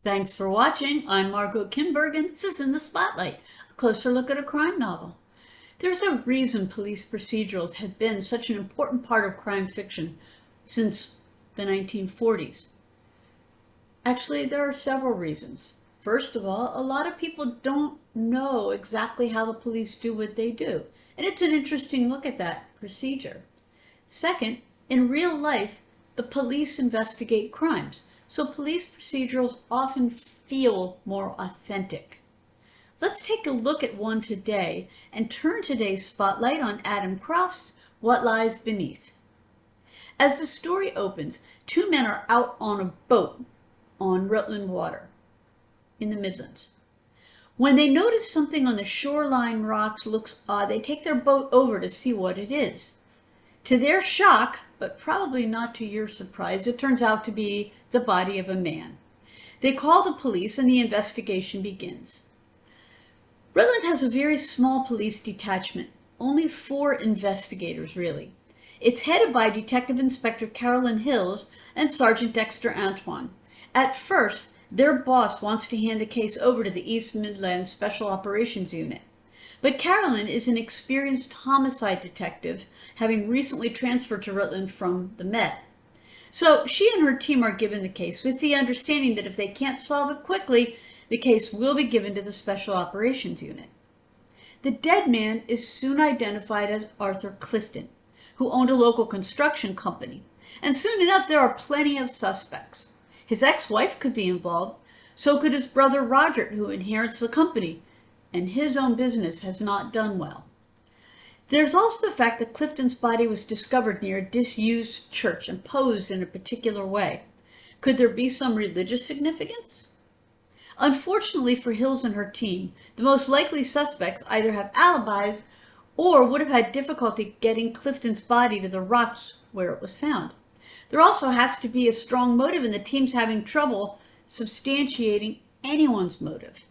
Thanks for watching. I'm Margot Kimberg, and this is In the Spotlight, a closer look at a crime novel. There's a reason police procedurals have been such an important part of crime fiction since the 1940s. Actually, there are several reasons. First of all, a lot of people don't know exactly how the police do what they do, and it's an interesting look at that procedure. Second, in real life, the police investigate crimes, so police procedurals often feel more authentic. Let's take a look at one today and turn today's spotlight on Adam Croft's What Lies Beneath. As the story opens, two men are out on a boat on Rutland Water in the Midlands. When they notice something on the shoreline rocks looks odd, they take their boat over to see what it is. To their shock, but probably not to your surprise, it turns out to be the body of a man. They call the police and the investigation begins. Rutland has a very small police detachment, only 4 investigators really. It's headed by Detective Inspector Carolyn Hills and Sergeant Dexter Antoine. At first, their boss wants to hand the case over to the East Midlands Special Operations Unit. But Carolyn is an experienced homicide detective, having recently transferred to Rutland from the Met. So she and her team are given the case with the understanding that if they can't solve it quickly, the case will be given to the Special Operations Unit. The dead man is soon identified as Arthur Clifton, who owned a local construction company. And soon enough, there are plenty of suspects. His ex-wife could be involved, so could his brother Roger, who inherits the company, and his own business has not done well. There's also the fact that Clifton's body was discovered near a disused church and posed in a particular way. Could there be some religious significance? Unfortunately for Hills and her team, the most likely suspects either have alibis or would have had difficulty getting Clifton's body to the rocks where it was found. There also has to be a strong motive, and the team's having trouble substantiating anyone's motive.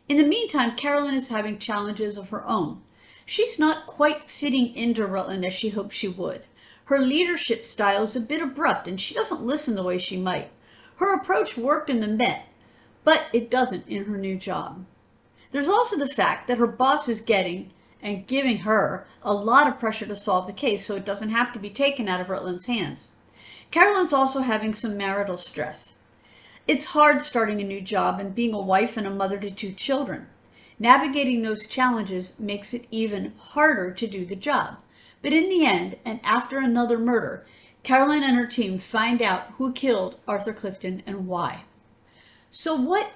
In the meantime, Carolyn is having challenges of her own. She's not quite fitting into Rutland as she hoped she would. Her leadership style is a bit abrupt, and she doesn't listen the way she might. Her approach worked in the Met, but it doesn't in her new job. There's also the fact that her boss is getting and giving her a lot of pressure to solve the case, so it doesn't have to be taken out of Rutland's hands. Carolyn's also having some marital stress. It's hard starting a new job and being a wife and a mother to 2 children. Navigating those challenges makes it even harder to do the job. But in the end, and after another murder, Carolyn and her team find out who killed Arthur Clifton and why. So what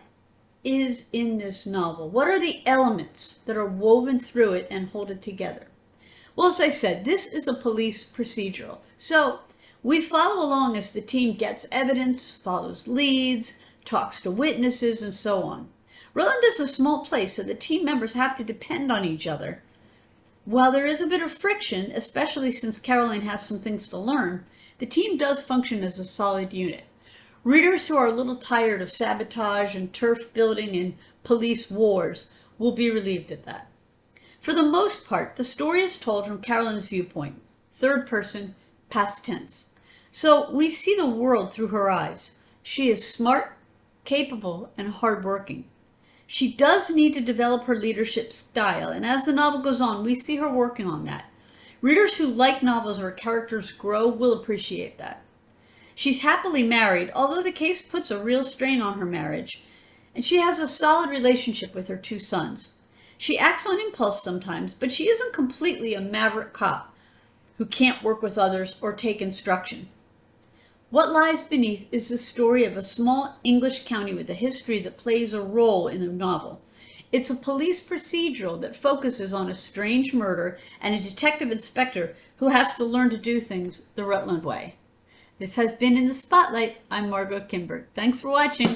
is in this novel? What are the elements that are woven through it and hold it together? Well, as I said, this is a police procedural. So we follow along as the team gets evidence, follows leads, talks to witnesses, and so on. Rutland is a small place, so the team members have to depend on each other. While there is a bit of friction, especially since Caroline has some things to learn, the team does function as a solid unit. Readers who are a little tired of sabotage and turf building and police wars will be relieved at that. For the most part, the story is told from Carolyn's viewpoint, 3rd person, past tense. So we see the world through her eyes. She is smart, capable, and hardworking. She does need to develop her leadership style, and as the novel goes on, we see her working on that. Readers who like novels where characters grow will appreciate that. She's happily married, although the case puts a real strain on her marriage, and she has a solid relationship with her 2 sons. She acts on impulse sometimes, but she isn't completely a maverick cop who can't work with others or take instruction. What Lies Beneath is the story of a small English county with a history that plays a role in the novel. It's a police procedural that focuses on a strange murder and a detective inspector who has to learn to do things the Rutland way. This has been In the Spotlight. I'm Margot Kimberg. Thanks for watching.